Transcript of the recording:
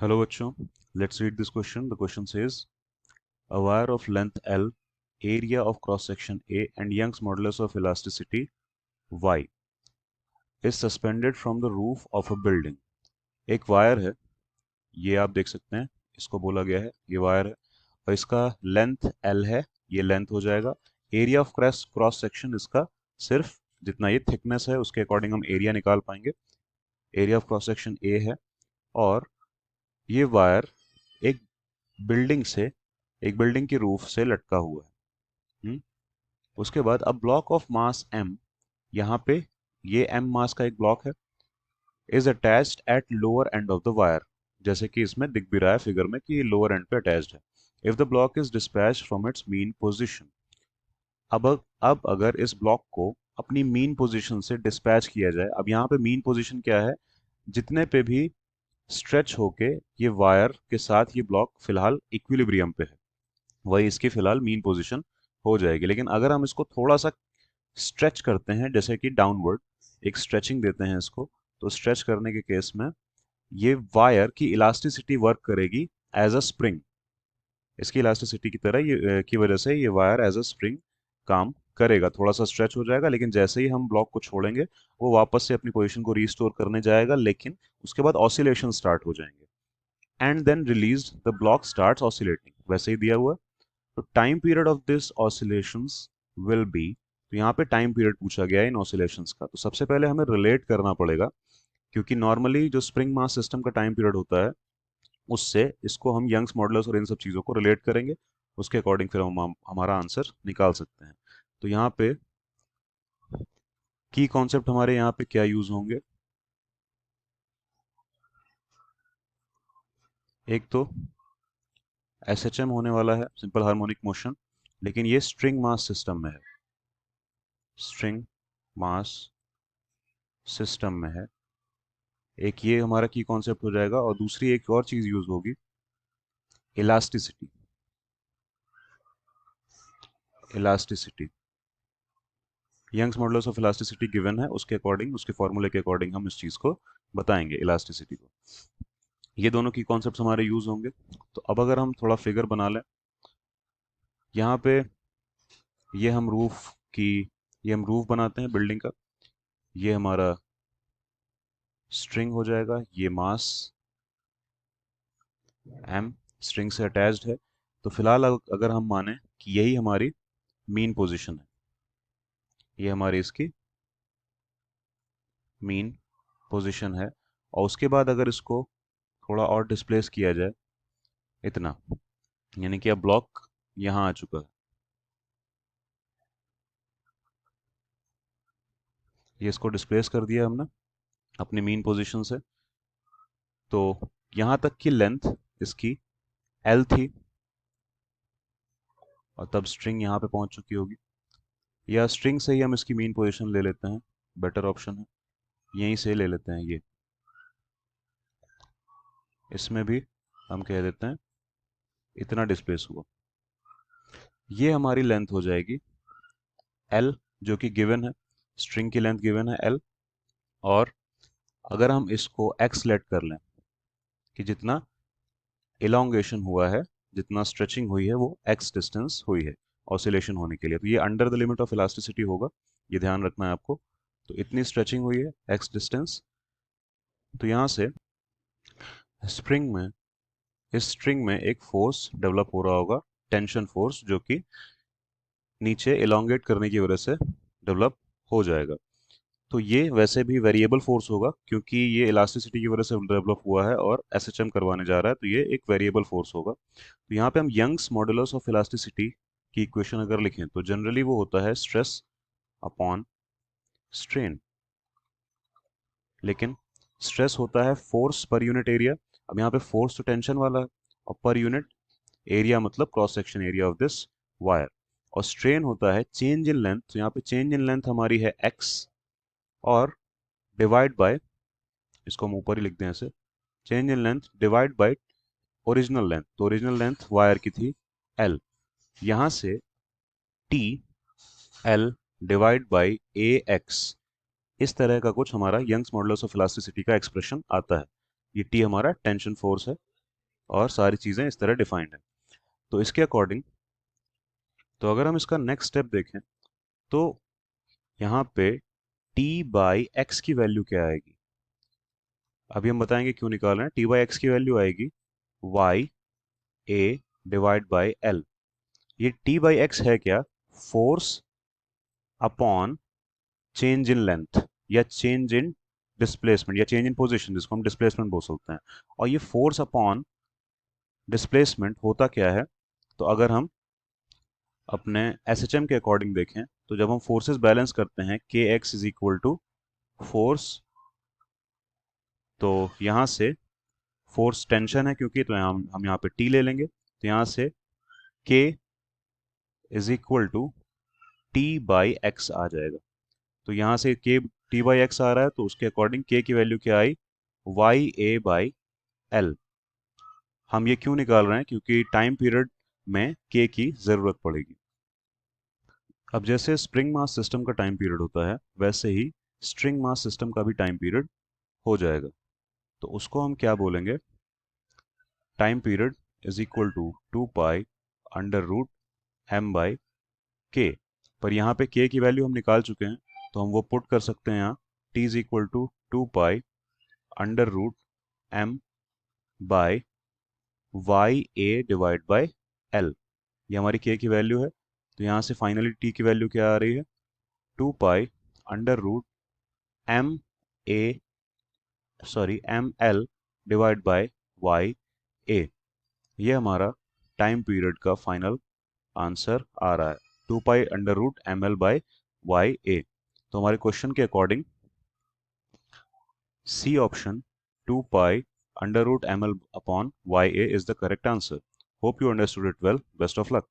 Hello बच्चों, let's read this question. The question says, a wire of length L, area of cross section A and Young's modulus of elasticity Y is suspended from the roof of a building. एक wire है, ये आप देख सकते हैं, इसको बोला गया है, ये वायर है और इसका लेंथ L है, ये लेंथ हो जाएगा। एरिया ऑफ क्रॉस सेक्शन इसका सिर्फ जितना ये थिकनेस है उसके अकॉर्डिंग हम एरिया निकाल पाएंगे। Area of cross section A है और ये वायर एक बिल्डिंग से एक बिल्डिंग की रूफ से लटका हुआ है। उसके बाद अब ब्लॉक ऑफ मास m, यहाँ पे ये m मास का एक ब्लॉक है, is attached at lower end of the wire, जैसे कि इसमें दिख भी रहा है फिगर में कि ये लोअर एंड पे अटैच्ड है। If the block is dispatched from its mean position, अब अगर इस ब्लॉक को अपनी मीन पोजीशन से डिस्पैच किया जाए, अब यहाँ पे मीन पोजीशन क्या है, जितने पे भी स्ट्रेच होके ये वायर के साथ ये ब्लॉक फिलहाल इक्विलिब्रियम पे है, वही इसकी फिलहाल मीन पोजीशन हो जाएगी। लेकिन अगर हम इसको थोड़ा सा स्ट्रेच करते हैं, जैसे कि डाउनवर्ड एक स्ट्रेचिंग देते हैं इसको, तो स्ट्रेच करने के केस में ये वायर की इलास्टिसिटी वर्क करेगी एज अ स्प्रिंग। इसकी इलास्टिसिटी की तरह ये की वजह से ये वायर एज अ स्प्रिंग काम करेगा, थोड़ा सा स्ट्रेच हो जाएगा, लेकिन जैसे ही हम ब्लॉक को छोड़ेंगे वो वापस से अपनी पोजीशन को रीस्टोर करने जाएगा, लेकिन उसके बाद ऑसिलेशन स्टार्ट हो जाएंगे and then release the block starts oscillating, वैसे ही दिया हुआ। तो time period of this oscillations will be, तो यहाँ पे टाइम पीरियड पूछा गया है इन ऑसिलेशंस का, तो सबसे पहले हमें रिलेट करना पड़ेगा, क्योंकि नॉर्मली जो स्प्रिंग मास सिस्टम का टाइम पीरियड होता है उससे इसको हम यंग्स मॉडुलस और इन सब चीज़ों को रिलेट करेंगे, उसके अकॉर्डिंग फिर हम हमारा आंसर निकाल सकते हैं। तो यहाँ पे की कॉन्सेप्ट हमारे यहाँ पे क्या यूज होंगे, एक तो एसएचएम होने वाला है, सिंपल हार्मोनिक मोशन, लेकिन ये स्ट्रिंग मास सिस्टम में है, स्ट्रिंग मास सिस्टम में है। एक ये हमारा की कॉन्सेप्ट हो जाएगा और दूसरी एक और चीज यूज होगी, elasticity. Elasticity, Young's modulus of elasticity given है, उसके अकॉर्डिंग उसके फॉर्मूले के अकॉर्डिंग हम इस चीज को बताएंगे, इलास्टिसिटी को। ये दोनों की कॉन्सेप्ट हमारे यूज होंगे। तो अब अगर हम थोड़ा फिगर बना लें, यहाँ पे ये हम रूफ की ये हम रूफ बनाते हैं बिल्डिंग का, ये हमारा स्ट्रिंग हो जाएगा, ये मास एम स्ट्रिंग से अटैच्ड है। तो फिलहाल अगर हम माने कि यही हमारी मीन पोजीशन है, ये हमारी इसकी मीन पोजीशन है, और उसके बाद अगर इसको थोड़ा और डिस्प्लेस किया जाए इतना, यानी कि अब ब्लॉक यहाँ आ चुका है, ये इसको डिस्प्लेस कर दिया हमने अपनी मीन पोजीशन से, तो यहाँ तक की लेंथ इसकी एल थी और तब स्ट्रिंग यहाँ पे पहुंच चुकी होगी, या स्ट्रिंग से ही हम इसकी मीन पोजीशन ले लेते हैं, बेटर ऑप्शन है, यहीं से ले लेते हैं, ये इसमें भी हम कह देते हैं इतना डिस्प्लेस हुआ। ये हमारी लेंथ हो जाएगी एल, जो कि गिवन है, स्ट्रिंग की लेंथ गिवन है एल, और अगर हम इसको एक्स लेट कर लें कि जितना इलोंगेशन हुआ है, जितना स्ट्रेचिंग हुई है, वो एक्स डिस्टेंस हुई है ऑसिलेशन होने के लिए, तो ये under the limit of elasticity होगा, ये ध्यान रखना है आपको। तो इतनी स्ट्रेचिंग हुई है एक्स डिस्टेंस, तो यहाँ से स्प्रिंग में इस स्ट्रिंग में एक फोर्स डेवलप हो रहा होगा, टेंशन फोर्स, जो कि नीचे इलोंगेट करने की वजह से डेवलप हो जाएगा। तो ये वैसे भी वेरिएबल फोर्स होगा, क्योंकि ये इलास्टिसिटी की वजह से डेवलप हुआ है और एसएचएम करवाने जा रहा है, तो ये एक वेरिएबल फोर्स होगा। तो यहाँ पे हम यंग्स मॉडुलस ऑफ इलास्टिसिटी की इक्वेशन अगर लिखें तो जनरली वो होता है स्ट्रेस अपॉन स्ट्रेन, लेकिन स्ट्रेस होता है फोर्स पर यूनिट एरिया। अब यहाँ पे फोर्स तो टेंशन वाला है और पर यूनिट एरिया मतलब cross section area of this wire, और स्ट्रेन होता है चेंज इन लेंथ, तो यहाँ पे चेंज इन लेंथ हमारी है एक्स, और डिवाइड बाय, इसको हम ऊपर ही लिख दें ऐसे, change in length divide by original length, तो ओरिजिनल लेंथ वायर की थी एल, यहाँ से टी एल डिवाइड बाय ए एक्स, इस तरह का कुछ हमारा यंग्स मॉडुलस ऑफ इलास्टिसिटी का एक्सप्रेशन आता है। ये टी हमारा टेंशन फोर्स है, और सारी चीज़ें इस तरह डिफाइंड है। तो इसके अकॉर्डिंग, तो अगर हम इसका नेक्स्ट स्टेप देखें तो यहाँ पे t बाई एक्स की वैल्यू क्या आएगी, अभी हम बताएंगे क्यों निकाल रहे हैं। t बाई एक्स की वैल्यू आएगी y a divide by l। ये t बाई एक्स है क्या, force upon change in length या चेंज इन डिस्प्लेसमेंट या चेंज इन पोजीशन, जिसको हम डिस्प्लेसमेंट बोल सकते हैं। और ये फोर्स अपॉन डिस्प्लेसमेंट होता क्या है, तो अगर हम अपने एसएचएम के अकॉर्डिंग देखें तो जब हम फोर्सेस बैलेंस करते हैं k x is equal to force, तो यहाँ से फोर्स टेंशन है क्योंकि, तो हम यहाँ पे टी ले लेंगे, तो यहाँ से k is equal to t by x आ जाएगा। तो यहाँ से के टी बाई एक्स आ रहा है, तो उसके अकॉर्डिंग के की वैल्यू क्या आई, वाई ए बाई एल। हम ये क्यों निकाल रहे हैं, क्योंकि टाइम पीरियड में के की ज़रूरत पड़ेगी। अब जैसे स्प्रिंग मास सिस्टम का टाइम पीरियड होता है, वैसे ही स्ट्रिंग मास सिस्टम का भी टाइम पीरियड हो जाएगा। तो उसको हम क्या बोलेंगे, time period is equal to 2 pi under root m by k. पर यहाँ पे के की वैल्यू हम निकाल चुके हैं, तो हम वो पुट कर सकते हैं यहाँ, t is equal to 2 pi under root m by y a divide by l. ये हमारी के की वैल्यू है। तो यहाँ से फाइनली टी की वैल्यू क्या आ रही है, 2 pi under root m a m l divide by y a. ये हमारा टाइम पीरियड का फाइनल आंसर आ रहा है, 2 pi under root m l by y a. तो हमारे क्वेश्चन के according C option 2 pi under root m l upon y a is the correct answer. Hope you understood it well, best of luck.